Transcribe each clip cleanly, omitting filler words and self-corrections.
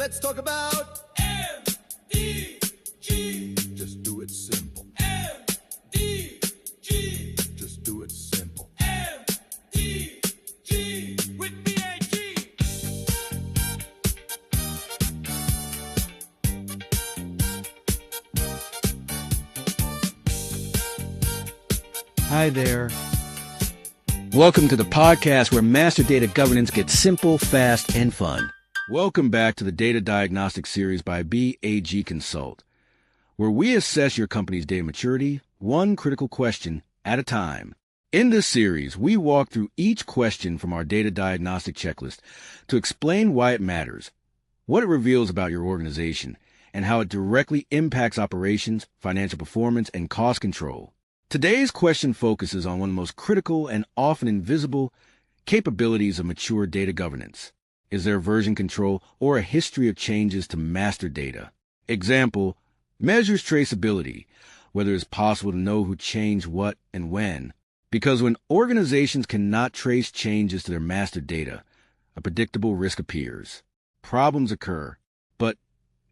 Let's talk about MDG. Just do it simple. MDG. Just do it simple. MDG with BAG. Hi there. Welcome to the podcast where master data governance gets simple, fast, and fun. Welcome back to the Data Diagnostic Series by BAG Consult, where we assess your company's data maturity, one critical question at a time. In this series, we walk through each question from our data diagnostic checklist to explain why it matters, what it reveals about your organization, and how it directly impacts operations, financial performance, and cost control. Today's question focuses on one of the most critical and often invisible capabilities of mature data governance. Is there version control or a history of changes to master data? Example, measures traceability, whether it's possible to know who changed what and when. Because when organizations cannot trace changes to their master data, a predictable risk appears. Problems occur, but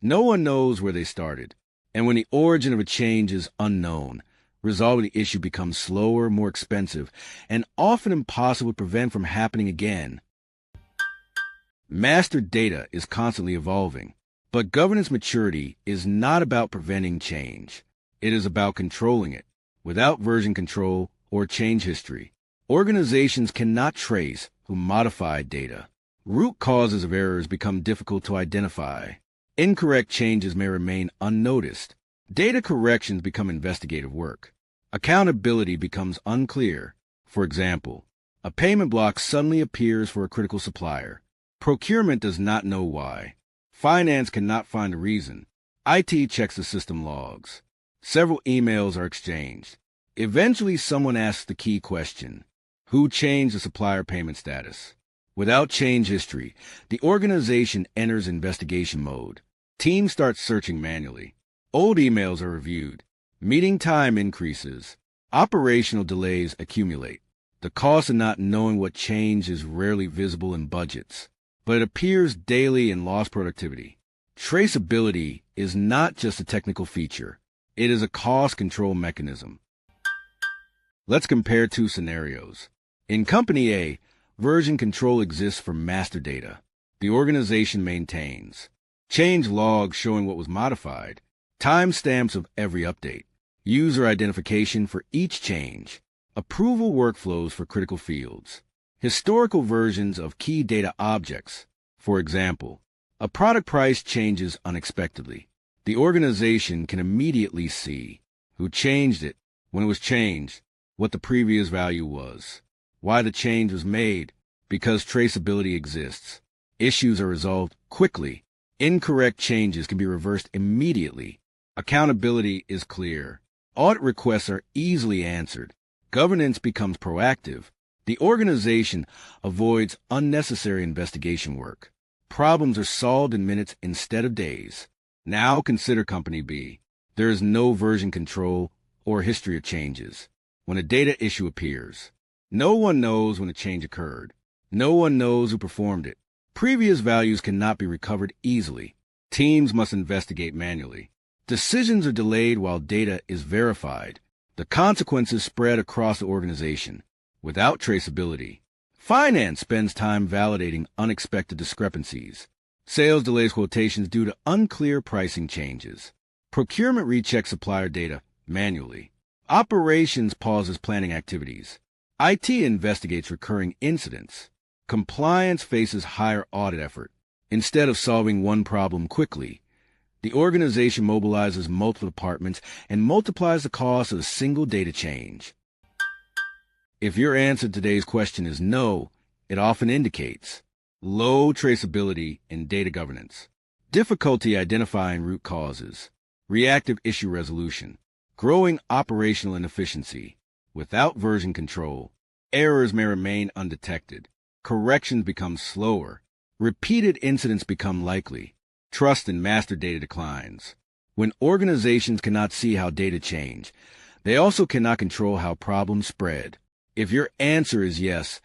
no one knows where they started. And when the origin of a change is unknown, resolving the issue becomes slower, more expensive, and often impossible to prevent from happening again. Master data is constantly evolving, but governance maturity is not about preventing change. It is about controlling it. Without version control or change history, organizations cannot trace who modified data. Root causes of errors become difficult to identify. Incorrect changes may remain unnoticed. Data corrections become investigative work. Accountability becomes unclear. For example, a payment block suddenly appears for a critical supplier. Procurement does not know why. Finance cannot find a reason. IT checks the system logs. Several emails are exchanged. Eventually, someone asks the key question: who changed the supplier payment status? Without change history, the organization enters investigation mode. Teams start searching manually. Old emails are reviewed. Meeting time increases. Operational delays accumulate. The cost of not knowing what changed is rarely visible in budgets, but it appears daily in lost productivity. Traceability is not just a technical feature. It is a cost control mechanism. Let's compare two scenarios. In Company A, version control exists for master data. The organization maintains change logs showing what was modified, timestamps of every update, user identification for each change, approval workflows for critical fields, historical versions of key data objects. For example, a product price changes unexpectedly. The organization can immediately see who changed it, when it was changed, what the previous value was, why the change was made, because traceability exists. Issues are resolved quickly. Incorrect changes can be reversed immediately. Accountability is clear. Audit requests are easily answered. Governance becomes proactive. The organization avoids unnecessary investigation work. Problems are solved in minutes instead of days. Now consider Company B. There is no version control or history of changes. When a data issue appears, no one knows when a change occurred. No one knows who performed it. Previous values cannot be recovered easily. Teams must investigate manually. Decisions are delayed while data is verified. The consequences spread across the organization. Without traceability, finance spends time validating unexpected discrepancies. Sales delays quotations due to unclear pricing changes. Procurement rechecks supplier data manually. Operations pauses planning activities. IT investigates recurring incidents. Compliance faces higher audit effort. Instead of solving one problem quickly, the organization mobilizes multiple departments and multiplies the cost of a single data change. If your answer to today's question is no, it often indicates low traceability in data governance, difficulty identifying root causes, reactive issue resolution, growing operational inefficiency. Without version control, errors may remain undetected, corrections become slower, repeated incidents become likely, trust in master data declines. When organizations cannot see how data change, they also cannot control how problems spread. If your answer is yes,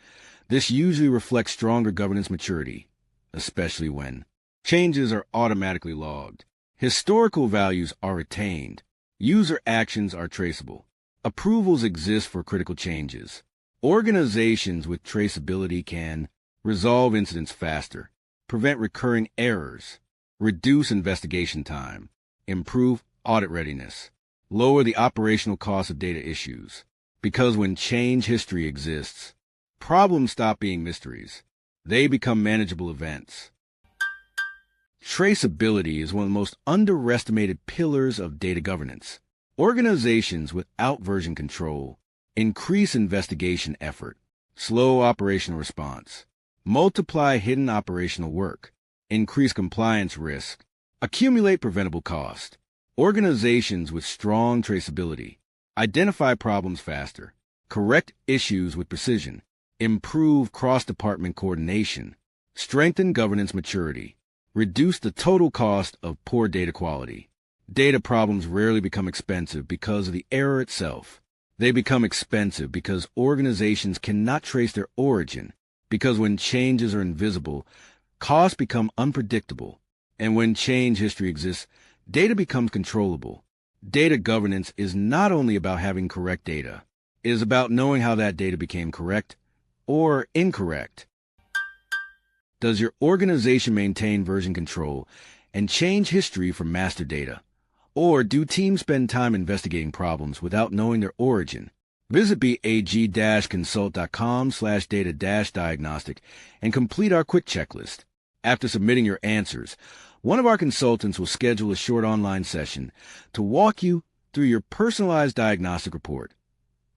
this usually reflects stronger governance maturity, especially when Changes are automatically logged. Historical values are retained. User actions are traceable. Approvals exist for critical changes. Organizations with traceability can resolve incidents faster, prevent recurring errors, reduce investigation time, improve audit readiness, lower the operational cost of data issues. Because when change history exists, problems stop being mysteries. They become manageable events. Traceability is one of the most underestimated pillars of data governance. Organizations without version control increase investigation effort, slow operational response, multiply hidden operational work, increase compliance risk, accumulate preventable cost. Organizations with strong traceability identify problems faster, correct issues with precision, improve cross-department coordination, strengthen governance maturity, reduce the total cost of poor data quality. Data problems rarely become expensive because of the error itself. They become expensive because organizations cannot trace their origin, because when changes are invisible, costs become unpredictable, and when change history exists, data becomes controllable. Data governance is not only about having correct data, it is about knowing how that data became correct or incorrect. Does your organization maintain version control and change history from master data? Or do teams spend time investigating problems without knowing their origin? Visit bag-consult.com/data-diagnostic and complete our quick checklist. After submitting your answers, one of our consultants will schedule a short online session to walk you through your personalized diagnostic report,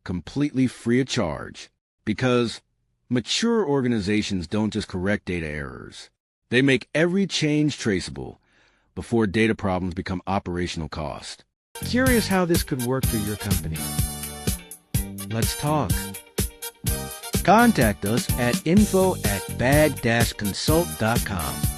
completely free of charge, because mature organizations don't just correct data errors. They make every change traceable before data problems become operational cost. Curious how this could work for your company? Let's talk. Contact us at info@bag-consult.com.